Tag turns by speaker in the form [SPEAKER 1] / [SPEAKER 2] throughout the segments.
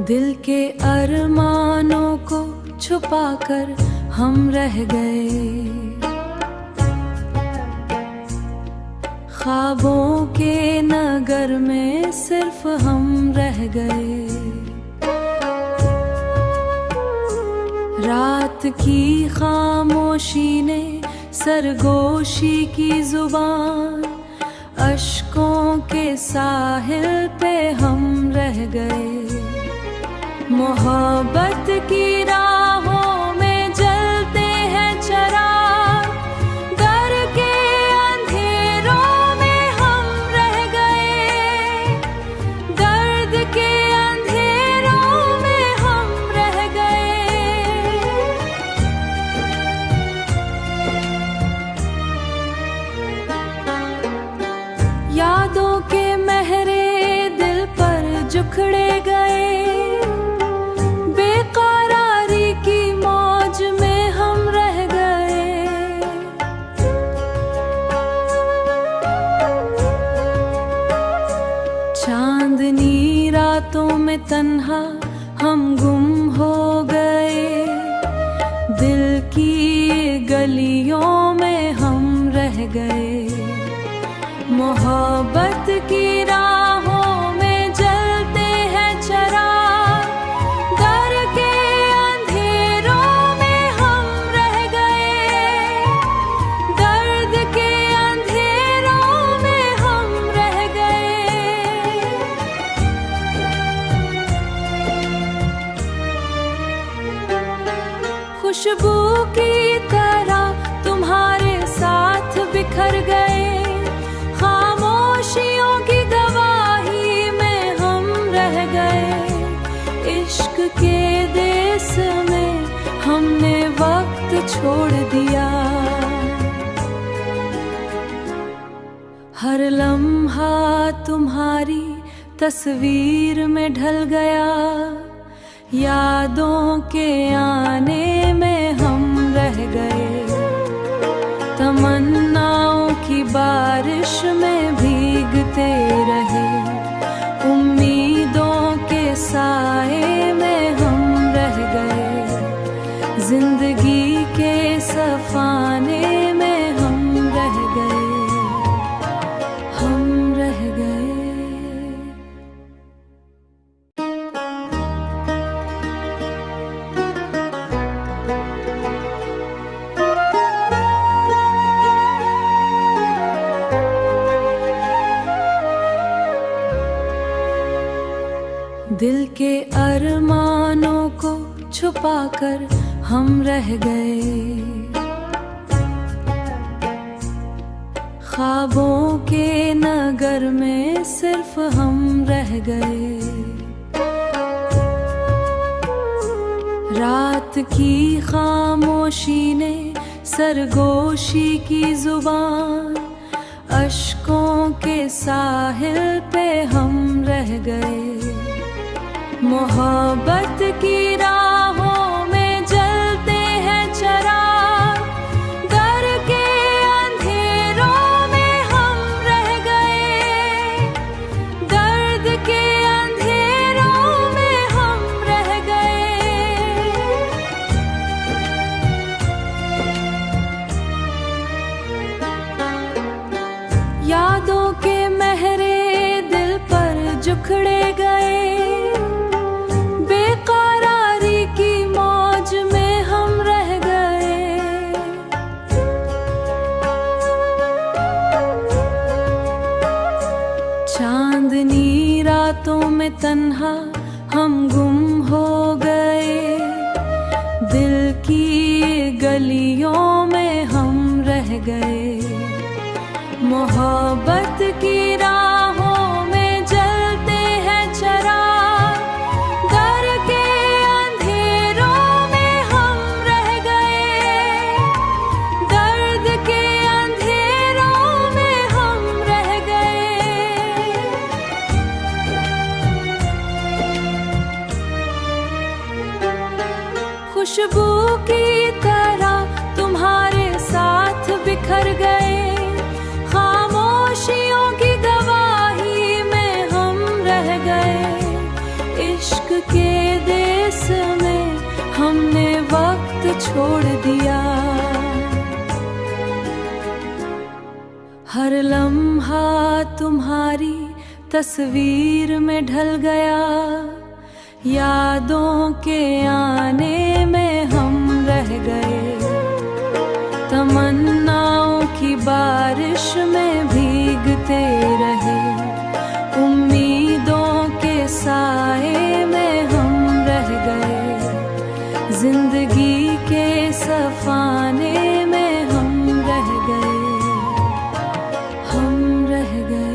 [SPEAKER 1] दिल के अरमानों को छुपाकर हम रह गए, ख्वाबों के नगर में सिर्फ हम रह गए। रात की खामोशी ने सरगोशी की जुबान, अश्कों के साहिल पे हम रह गए। मोहब्बत की राहों में जलते हैं चिराग, डर के अंधेरों में हम रह गए, दर्द के अंधेरों में हम रह गए। यादों के महरे दिल पर जुखड़े गए, चांदनी रातों में तन्हा हम गुम हो गए, दिल की गलियों में हम रह गए। मोहब्बत की राहों में जलते हैं चिराग, डर के अंधेरों में हम रह गए, दर्द के अंधेरों में हम रह गए। खुशबू की तरह तुम्हारे साथ बिखर गए, खामोशियों की गवाही में हम रह गए। इश्क के देश में हमने वक्त छोड़ दिया, हर लम्हा तुम्हारी तस्वीर में ढल गया। यादों के आने में हम रह गए, तमन्नाओं की बारिश में भीगते रहे। उम्मीदों के साए में हम रह गए, जिंदगी के सफाने में हम रह गए, हम रह गए। दिल के अरमानों को छुपाकर हम रह गए, ख्वाबों के नगर में सिर्फ हम रह गए। रात की खामोशी ने सरगोशी की जुबान, अश्कों के साहिल पे हम रह गए। मोहब्बत की राहों में जलते हैं चिराग, डर के अंधेरों में हम रह गए, दर्द के अंधेरों में हम रह गए। यादों के महरे दिल पर जुखड़े गए, चांदनी रातों में तन्हा हम गुम हो गए, दिल की गलियों में हम रह गए। मोहब्बत की राहों में जलते हैं चिराग, डर के अंधेरों में हम रह गए, दर्द के अंधेरों में हम रह गए। खुशबू की तरह तुम्हारे साथ बिखर गए, खामोशियों की गवाही में हम रह गए। इश्क के देश में हमने वक्त छोड़ दिया। हर लम्हा तुम्हारी तस्वीर में ढल गया, यादों के आने में हम रह गए। तमन्नाओं की बारिश में भीगते रहे, उम्मीदों के साए में हम रह गए। जिंदगी के सफाने में हम रह गए, हम रह गए।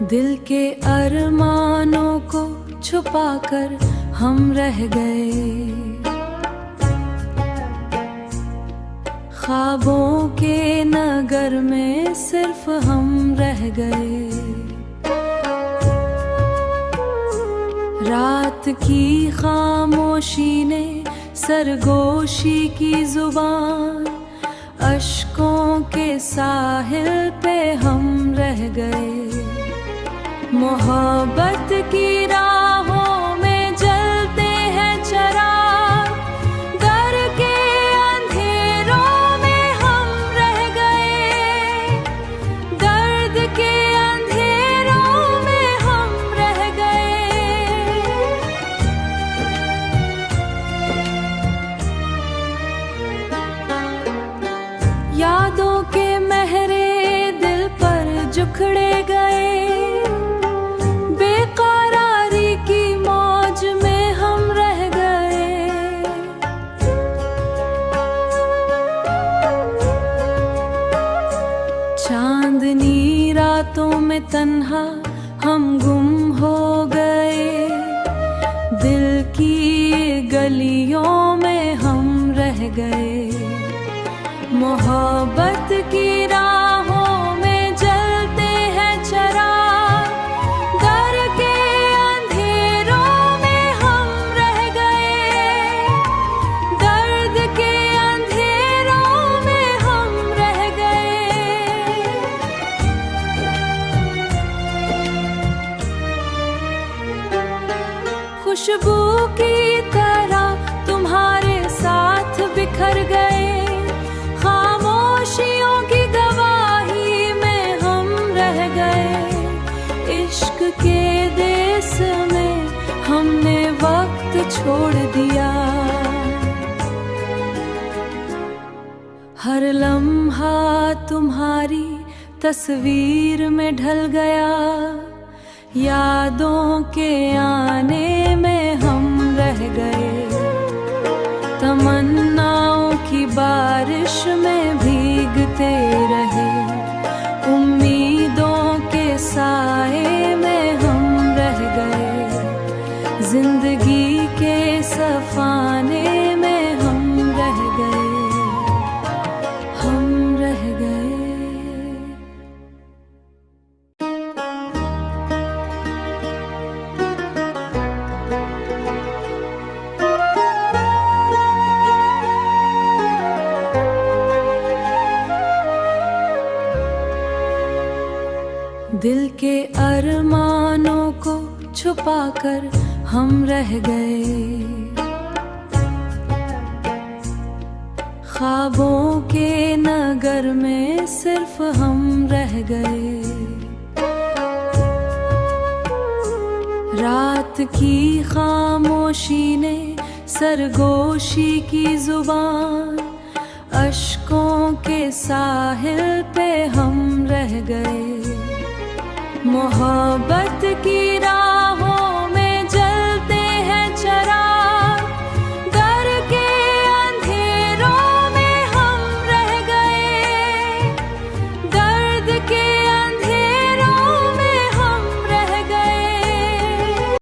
[SPEAKER 1] दिल के अरमानों को छुपाकर हम रह गए, ख्वाबों के नगर में सिर्फ हम रह गए। रात की खामोशी ने सरगोशी की जुबान, अश्कों के साहिल पे हम रह गए। मोहब्बत की राहों में जलते हैं चिराग, डर के अंधेरों में हम रह गए। दर्द के अंधेरों में हम रह गए। यादों के महरे दिल पर जुखड़े गए, चांदनी रातों में तन्हा हम गुम हो गए। दिल की गलियों में हम रह गए। मोहब्बत की राहों में जलते हैं चिराग, डर के अंधेरों में हम रह गए। दर्द के अंधेरों में हम रह गए। खुशबू की तरह तुम्हारे साथ बिखर गए, खामोशियों की गवाही में हम रह गए। इश्क के देश में हमने वक्त छोड़ दिया। हर लम्हा तुम्हारी तस्वीर में ढल गया, यादों के आने में हम रह गए। तमन्नाओं की बारिश में भीगते रहे, उम्मीदों के साए में हम रह गए। जिंदगी के सफाने में हम रह गए, हम रह गए। दिल के अरमानों को छुपाकर हम रह गए। ख्वाबों के नगर में सिर्फ हम रह गए। रात की खामोशी ने सरगोशी की जुबान, अश्कों के साहिल पे हम रह गए। मोहब्बत की राह